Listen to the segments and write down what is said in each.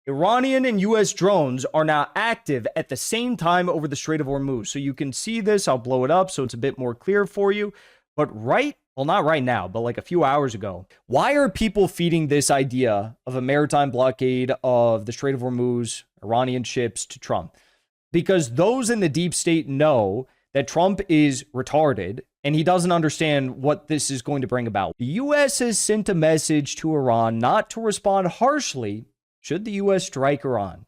Iranian and U.S. drones are now active at the same time over the Strait of Hormuz. So you can see this. I'll blow it up so it's a bit more clear for you. But well, not right now, but like a few hours ago, why are people feeding this idea of a maritime blockade of the Strait of Hormuz, Iranian ships to Trump? Because those in the deep state know that Trump is retarded and he doesn't understand what this is going to bring about. The U.S. has sent a message to Iran not to respond harshly should the U.S. strike Iran.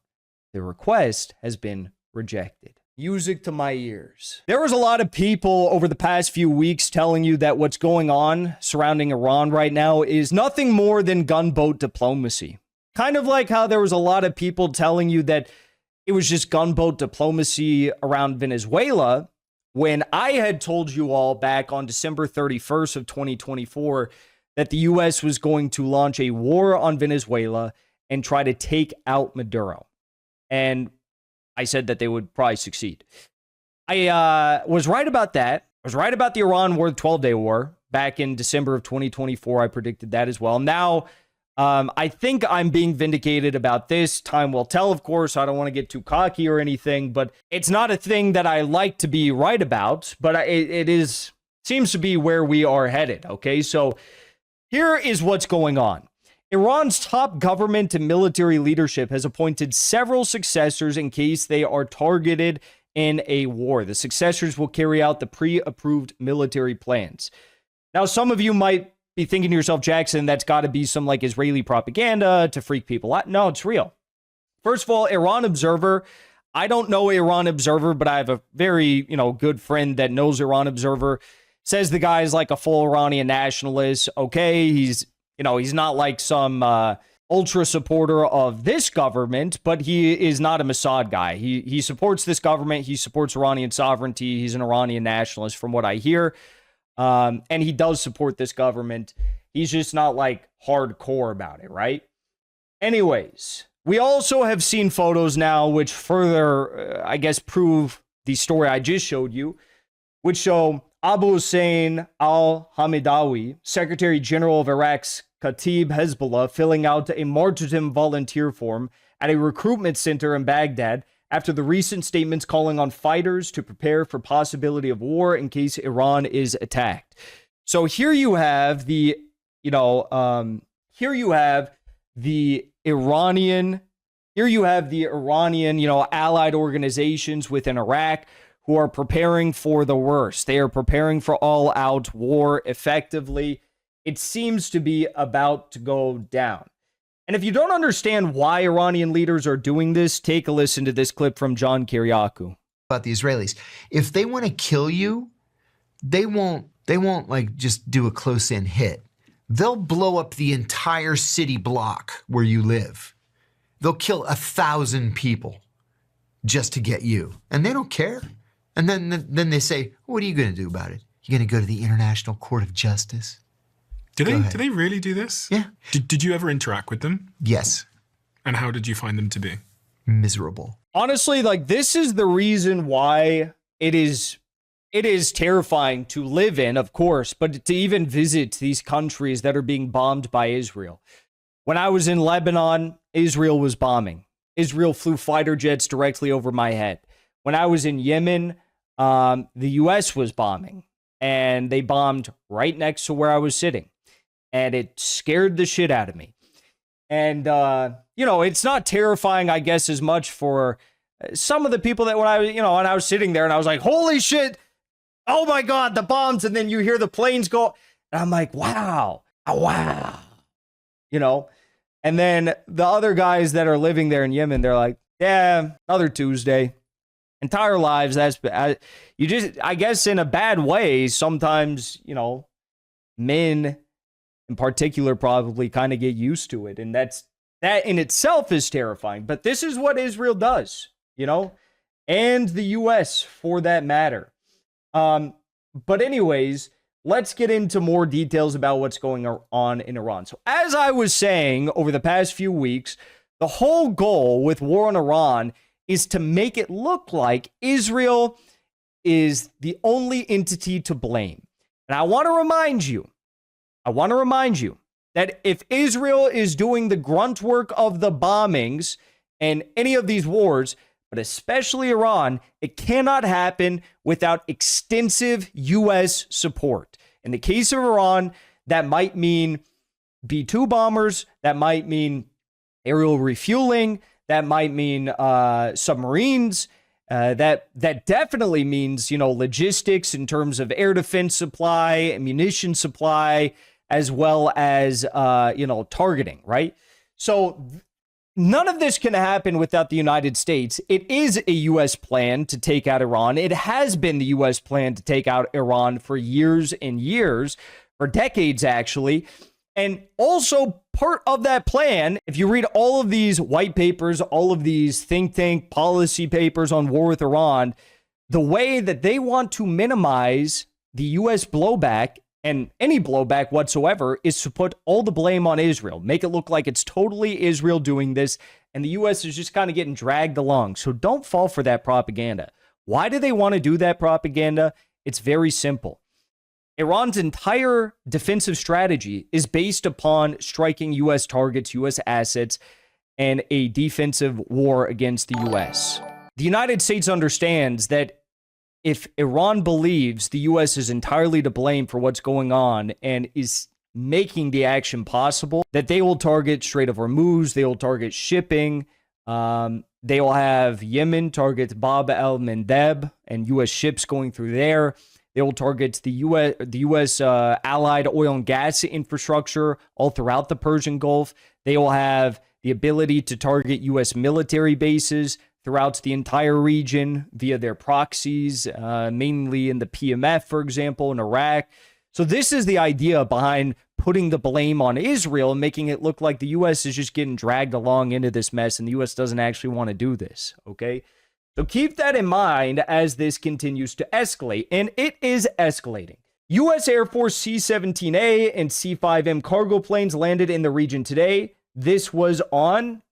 The request has been rejected. Music to my ears. There was a lot of people over the past few weeks telling you that what's going on surrounding Iran right now is nothing more than gunboat diplomacy. Kind of like how there was a lot of people telling you that it was just gunboat diplomacy around Venezuela, when I had told you all back on December 31st of 2024 that the U.S. was going to launch a war on Venezuela and try to take out Maduro. And I said that they would probably succeed. I was right about that. I was right about the Iran war, the 12-day war. Back in December of 2024, I predicted that as well. Now, I think I'm being vindicated about this. Time will tell, of course. I don't want to get too cocky or anything, but it's not a thing that I like to be right about, but it seems to be where we are headed, okay? So here is what's going on. Iran's top government and military leadership has appointed several successors in case they are targeted in a war. The successors will carry out the pre-approved military plans. Now, some of you might be thinking to yourself, Jackson, that's got to be some like Israeli propaganda to freak people out. No, it's real. First of all, Iran Observer. I don't know Iran Observer, but I have a very, good friend that knows Iran Observer. Says the guy is like a full Iranian nationalist. Okay, he's not like some ultra supporter of this government, but he is not a Mossad guy. He supports this government. He supports Iranian sovereignty. He's an Iranian nationalist from what I hear. And he does support this government. He's just not like hardcore about it, right? Anyways, we also have seen photos now which further, I guess, prove the story I just showed you, which show Abu Hussein al-Hamidawi, Secretary General of Iraq's Khatib Hezbollah, filling out a martyrdom volunteer form at a recruitment center in Baghdad after the recent statements calling on fighters to prepare for possibility of war in case Iran is attacked. So here you have the, Iranian allied organizations within Iraq who are preparing for the worst. They are preparing for all-out war effectively. It seems to be about to go down. And if you don't understand why Iranian leaders are doing this, take a listen to this clip from John Kiriakou. About the Israelis. If they want to kill you, they won't like just do a close-in hit. They'll blow up the entire city block where you live. They'll kill 1,000 people just to get you. And they don't care. And then they say, what are you going to do about it? You're going to go to the International Court of Justice? Do they really do this? Yeah. Did you ever interact with them? Yes. And how did you find them to be? Miserable. Honestly, like, this is the reason why it is terrifying to live in, of course, but to even visit these countries that are being bombed by Israel. When I was in Lebanon, Israel was bombing. Israel flew fighter jets directly over my head. When I was in Yemen, the U.S. was bombing, and they bombed right next to where I was sitting. And it scared the shit out of me. And, it's not terrifying, I guess, as much for some of the people that when I was sitting there and I was like, holy shit, oh my God, the bombs. And then you hear the planes go. And I'm like, wow. And then the other guys that are living there in Yemen, they're like, yeah, another Tuesday. Entire lives, I guess in a bad way, sometimes, men in particular probably kind of get used to it. And that in itself is terrifying. But this is what Israel does, and the U.S. for that matter. But anyways, let's get into more details about what's going on in Iran. So as I was saying over the past few weeks, the whole goal with war on Iran is to make it look like Israel is the only entity to blame. And I want to remind you that if Israel is doing the grunt work of the bombings and any of these wars, but especially Iran, it cannot happen without extensive U.S. support. In the case of Iran, that might mean B-2 bombers, that might mean aerial refueling, that might mean submarines, that definitely means, logistics in terms of air defense supply, ammunition supply, as well as, targeting, right? So none of this can happen without the United States. It is a U.S. plan to take out Iran. It has been the U.S. plan to take out Iran for years and years, for decades, actually. And also part of that plan, if you read all of these white papers, all of these think tank policy papers on war with Iran, the way that they want to minimize the U.S. blowback and any blowback whatsoever is to put all the blame on Israel, make it look like it's totally Israel doing this, and the U.S. is just kind of getting dragged along. So don't fall for that propaganda. Why do they want to do that propaganda? It's very simple. Iran's entire defensive strategy is based upon striking U.S. targets, U.S. assets, and a defensive war against the U.S. The United States understands that if Iran believes the U.S. is entirely to blame for what's going on and is making the action possible, that they will target Strait of Hormuz, they will target shipping, they will have Yemen target Bab el-Mandeb and U.S. ships going through there. They will target the U.S. Allied oil and gas infrastructure all throughout the Persian Gulf. They will have the ability to target U.S. military bases throughout the entire region via their proxies, mainly in the PMF, for example, in Iraq. So this is the idea behind putting the blame on Israel and making it look like the U.S. is just getting dragged along into this mess and the U.S. doesn't actually want to do this, okay? So keep that in mind as this continues to escalate, and it is escalating. U.S. Air Force C-17A and C-5M cargo planes landed in the region today. This was on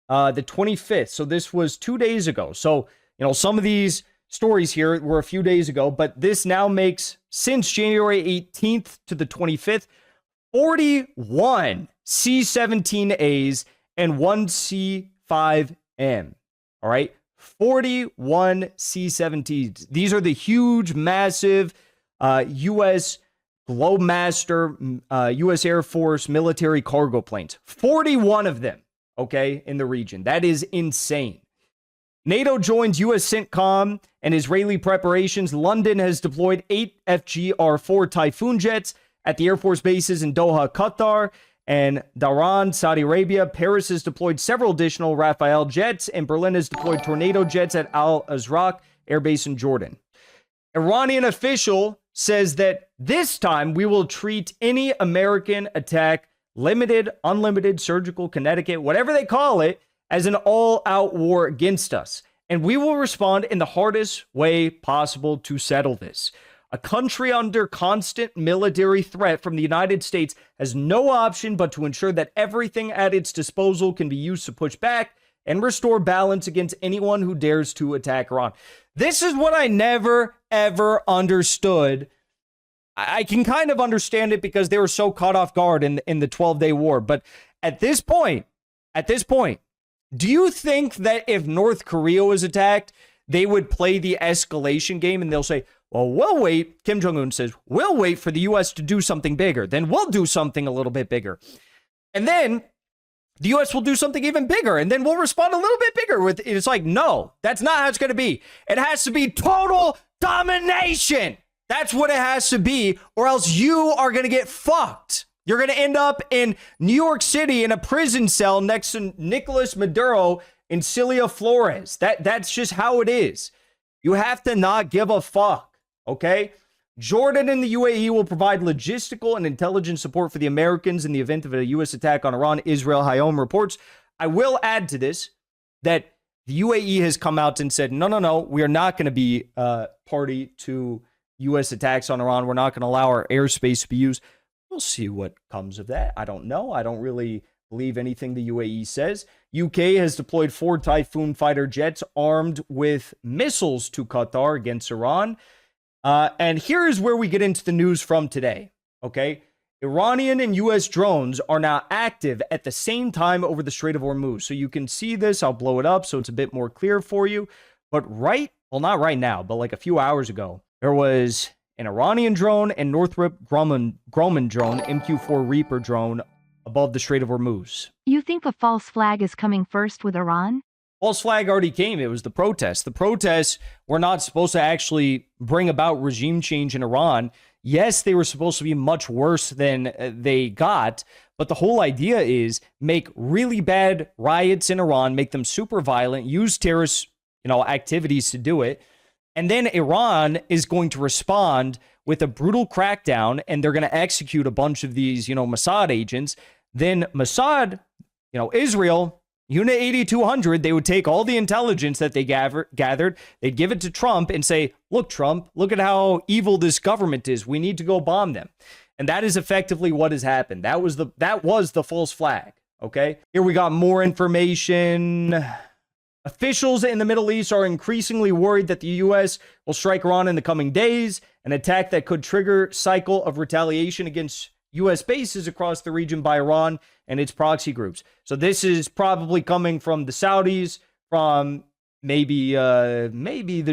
the 25th, so this was 2 days ago. So, some of these stories here were a few days ago, but this now makes, since January 18th to the 25th, 41 C-17As and 1 C-5M, all right? 41 C-17s. These are the huge, massive U.S. Globemaster, U.S. Air Force military cargo planes. 41 of them, okay, in the region. That is insane. NATO joins U.S. CENTCOM and Israeli preparations. London has deployed 8 FGR-4 Typhoon jets at the Air Force bases in Doha, Qatar, and Duran, Saudi Arabia. Paris has deployed several additional Rafale jets, and Berlin has deployed Tornado jets at Al Azraq Air Base in Jordan. Iranian official says that this time we will treat any American attack, limited, unlimited, surgical, Connecticut, whatever they call it, as an all-out war against us. And we will respond in the hardest way possible to settle this. A country under constant military threat from the United States has no option but to ensure that everything at its disposal can be used to push back and restore balance against anyone who dares to attack Iran. This is what I never, ever understood. I can kind of understand it because they were so caught off guard in the 12-day war. But at this point, do you think that if North Korea was attacked, they would play the escalation game and they'll say, well, we'll wait. Kim Jong-un says, we'll wait for the U.S. to do something bigger. Then we'll do something a little bit bigger. And then the U.S. will do something even bigger. And then we'll respond a little bit bigger with it. It's like, no, that's not how it's going to be. It has to be total domination. That's what it has to be, or else you are going to get fucked. You're going to end up in New York City in a prison cell next to Nicolas Maduro and Celia Flores. That's just how it is. You have to not give a fuck. Okay, Jordan and the UAE will provide logistical and intelligence support for the Americans in the event of a U.S. attack on Iran, Israel, haiphong reports. I will add to this that the UAE has come out and said, no, we are not going to be party to U.S. attacks on Iran. We're not going to allow our airspace to be used. We'll see what comes of that. I don't know. I don't really believe anything the UAE says. UK has deployed 4 Typhoon fighter jets armed with missiles to Qatar against Iran. And here is where we get into the news from today, okay? Iranian and U.S. drones are now active at the same time over the Strait of Hormuz. So you can see this. I'll blow it up so it's a bit more clear for you. But not right now, but like a few hours ago, there was an Iranian drone and Northrop Grumman drone, MQ-4 Reaper drone, above the Strait of Hormuz. You think a false flag is coming first with Iran? False flag already came. It was the protests. The protests were not supposed to actually bring about regime change in Iran. Yes, they were supposed to be much worse than they got, but the whole idea is make really bad riots in Iran, make them super violent, use terrorist, activities to do it, and then Iran is going to respond with a brutal crackdown, and they're going to execute a bunch of these, Mossad agents. Then Mossad, Israel, Unit 8200, they would take all the intelligence that they gathered, they'd give it to Trump and say, look, Trump, look at how evil this government is. We need to go bomb them. And that is effectively what has happened. That was the false flag. Okay. Here we got more information. Officials in the Middle East are increasingly worried that the U.S. will strike Iran in the coming days, an attack that could trigger cycle of retaliation against U.S. bases across the region by Iran and its proxy groups. So this is probably coming from the Saudis, from maybe the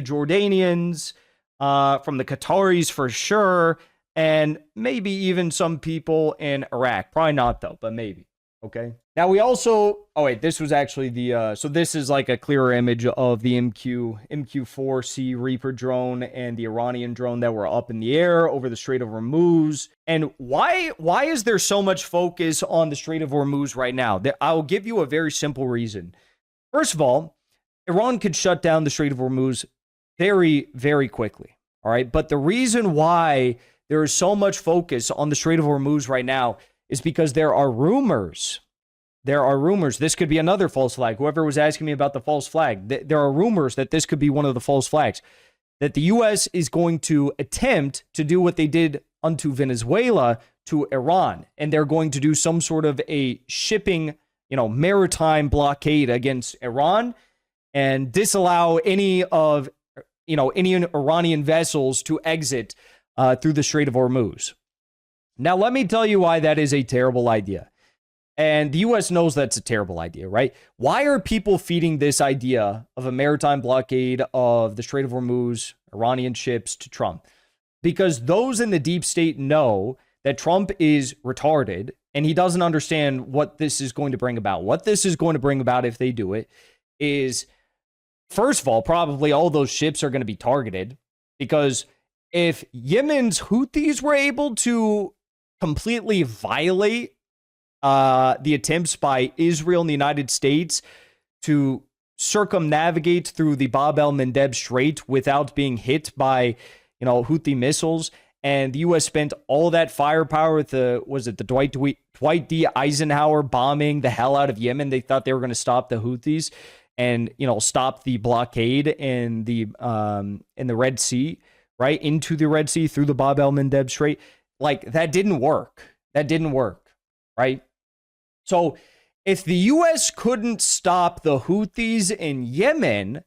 Jordanians, from the Qataris for sure, and maybe even some people in Iraq. Probably not though, but maybe. Okay. Now we also, this was actually so this is like a clearer image of the MQ-4C Reaper drone and the Iranian drone that were up in the air over the Strait of Hormuz. And why is there so much focus on the Strait of Hormuz right now? I'll give you a very simple reason. First of all, Iran could shut down the Strait of Hormuz very, very quickly. All right. But the reason why there is so much focus on the Strait of Hormuz right now is because there are rumors. This could be another false flag. Whoever was asking me about the false flag, there are rumors that this could be one of the false flags, that the U.S. is going to attempt to do what they did unto Venezuela to Iran. And they're going to do some sort of a shipping, maritime blockade against Iran and disallow any Iranian vessels to exit through the Strait of Hormuz. Now, let me tell you why that is a terrible idea. And the U.S. knows that's a terrible idea, right? Why are people feeding this idea of a maritime blockade of the Strait of Hormuz, Iranian ships to Trump? Because those in the deep state know that Trump is retarded and he doesn't understand what this is going to bring about. What this is going to bring about if they do it is, first of all, probably all those ships are going to be targeted, because if Yemen's Houthis were able to completely violate the attempts by Israel and the United States to circumnavigate through the Bab el-Mandeb Strait without being hit by, Houthi missiles, and the U.S. spent all that firepower with the Dwight D. Eisenhower bombing the hell out of Yemen. They thought they were going to stop the Houthis and, stop the blockade in the Red Sea, right into the Red Sea through the Bab el-Mandeb Strait. Like, that didn't work. Right? So if the U.S. couldn't stop the Houthis in Yemen,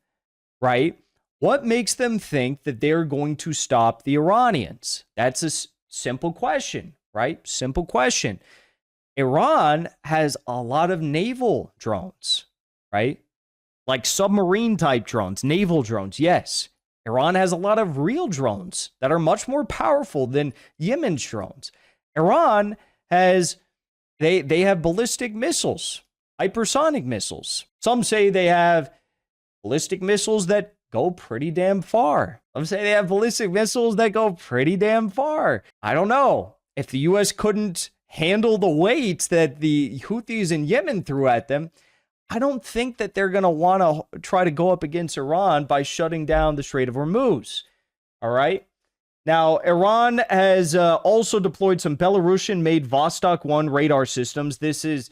right, what makes them think that they're going to stop the Iranians? That's a simple question, right? Simple question. Iran has a lot of naval drones, right? Like submarine type drones, naval drones, yes. Iran has a lot of real drones that are much more powerful than Yemen's drones. Iran has, they have ballistic missiles, hypersonic missiles. Some say they have ballistic missiles that go pretty damn far. Some say they have ballistic missiles that go pretty damn far. I don't know. If the U.S. couldn't handle the weight that the Houthis in Yemen threw at them, I don't think that they're going to want to try to go up against Iran by shutting down the Strait of Hormuz. All right. Now, Iran has also deployed some Belarusian-made Vostok 1 radar systems. This is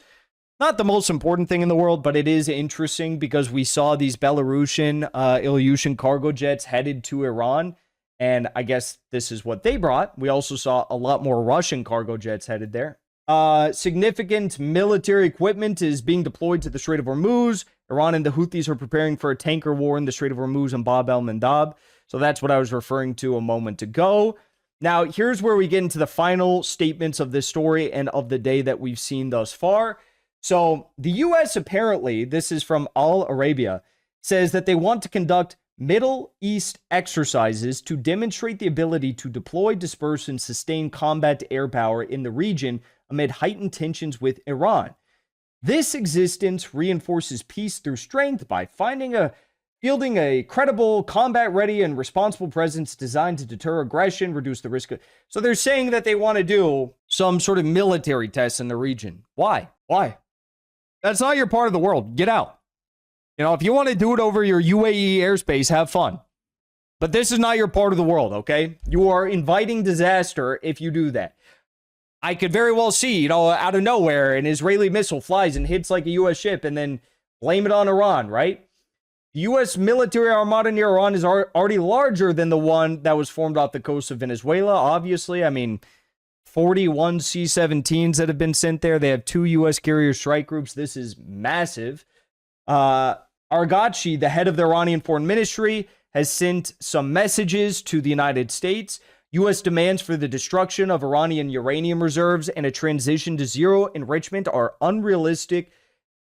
not the most important thing in the world, but it is interesting because we saw these Belarusian Ilyushin cargo jets headed to Iran. And I guess this is what they brought. We also saw a lot more Russian cargo jets headed there. Significant military equipment is being deployed to the Strait of Hormuz. Iran and the Houthis are preparing for a tanker war in the Strait of Hormuz and Bab el-Mandab. So that's what I was referring to a moment ago. Now, here's where we get into the final statements of this story and of the day that we've seen thus far. So the U.S. apparently, this is from Al Arabia, says that they want to conduct Middle East exercises to demonstrate the ability to deploy, disperse, and sustain combat air power in the region amid heightened tensions with Iran. This existence reinforces peace through strength by fielding a credible, combat-ready, and responsible presence designed to deter aggression, reduce the risk of... So they're saying that they want to do some sort of military tests in the region. Why? Why? That's not your part of the world. Get out. You know, if you want to do it over your UAE airspace, have fun. But this is not your part of the world, okay? You are inviting disaster if you do that. I could very well see, you know, out of nowhere, an Israeli missile flies and hits like a U.S. ship and then blame it on Iran, right? The U.S. military armada near Iran is already larger than the one that was formed off the coast of Venezuela, obviously. I mean, 41 C-17s that have been sent there. They have 2 U.S. carrier strike groups. This is massive. Arghachi, the head of the Iranian foreign ministry, has sent some messages to the United States. U.S. demands for the destruction of Iranian uranium reserves and a transition to zero enrichment are unrealistic.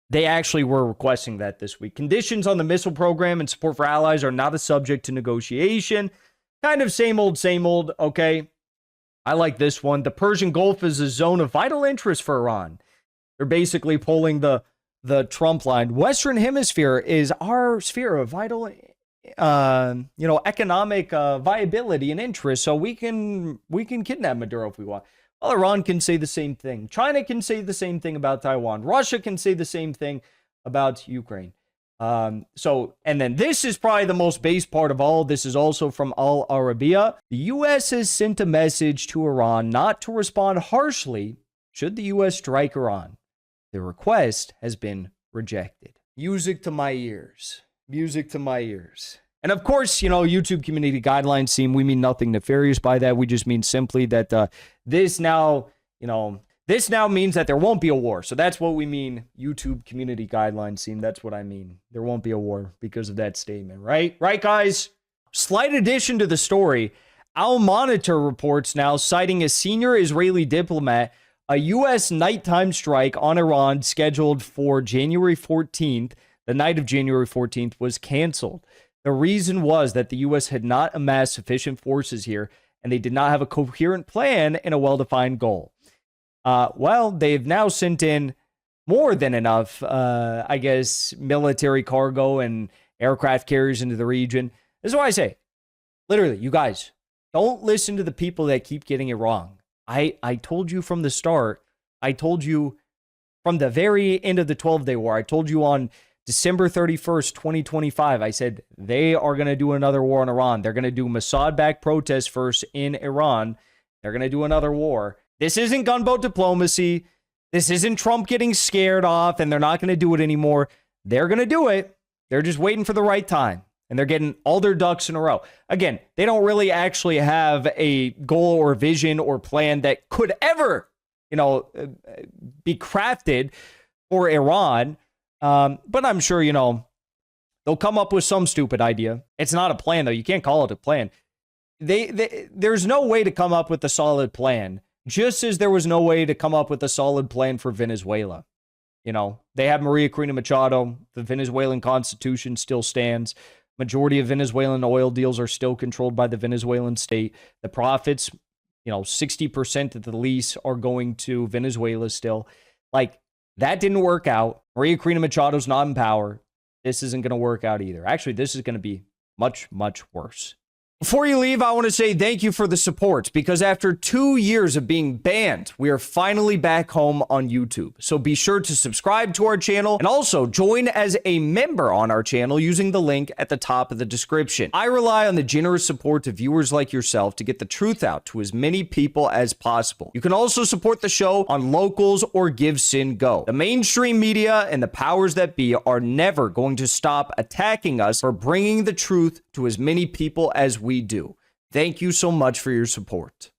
They actually were requesting that this week. Conditions on the missile program and support for allies are not a subject to negotiation. Kind of same old, okay? I like this one. The Persian Gulf is a zone of vital interest for Iran. They're basically pulling the Trump line. Western Hemisphere is our sphere of vital economic viability and interest, so we can kidnap Maduro if we want. Well, Iran can say the same thing. China can say the same thing about Taiwan. Russia can say the same thing about Ukraine. And then this is probably the most base part of all. This is also from Al Arabiya. The U.S. has sent a message to Iran not to respond harshly should the U.S. strike Iran. The request has been rejected. Music to my ears. Music to my ears. And of course, you know, YouTube community guidelines seem, we mean nothing nefarious by that. We just mean simply that this now means that there won't be a war. So that's what we mean. YouTube community guidelines seem, that's what I mean. There won't be a war because of that statement, right? Right, guys? Slight addition to the story. Al Monitor reports now, citing a senior Israeli diplomat, a U.S. nighttime strike on Iran scheduled for January 14th, the night of January 14th, was canceled. The reason was that the U.S. had not amassed sufficient forces here, and they did not have a coherent plan and a well-defined goal. Well, they've now sent in more than enough, military cargo and aircraft carriers into the region. This is why I say, literally, you guys, don't listen to the people that keep getting it wrong. I told you from the start. I told you from the very end of the 12-day war. I told you on December 31st, 2025, I said they are going to do another war on Iran. They're going to do Mossad-backed protests first in Iran. They're going to do another war. This isn't gunboat diplomacy. This isn't Trump getting scared off, and they're not going to do it anymore. They're going to do it. They're just waiting for the right time, and they're getting all their ducks in a row. Again, they don't really actually have a goal or vision or plan that could ever, be crafted for Iran. But I'm sure, they'll come up with some stupid idea. It's not a plan, though. You can't call it a plan. There's no way to come up with a solid plan, just as there was no way to come up with a solid plan for Venezuela. They have Maria Corina Machado. The Venezuelan constitution still stands. Majority of Venezuelan oil deals are still controlled by the Venezuelan state. The profits, 60% at the least are going to Venezuela still. That didn't work out. Maria Corina Machado's not in power. This isn't going to work out either. Actually, this is going to be much, much worse. Before you leave, I want to say thank you for the support, because after 2 years of being banned, we are finally back home on YouTube. So be sure to subscribe to our channel and also join as a member on our channel using the link at the top of the description. I rely on the generous support of viewers like yourself to get the truth out to as many people as possible. You can also support the show on Locals or Give Sin Go. The mainstream media and the powers that be are never going to stop attacking us for bringing the truth to as many people as we do. Thank you so much for your support.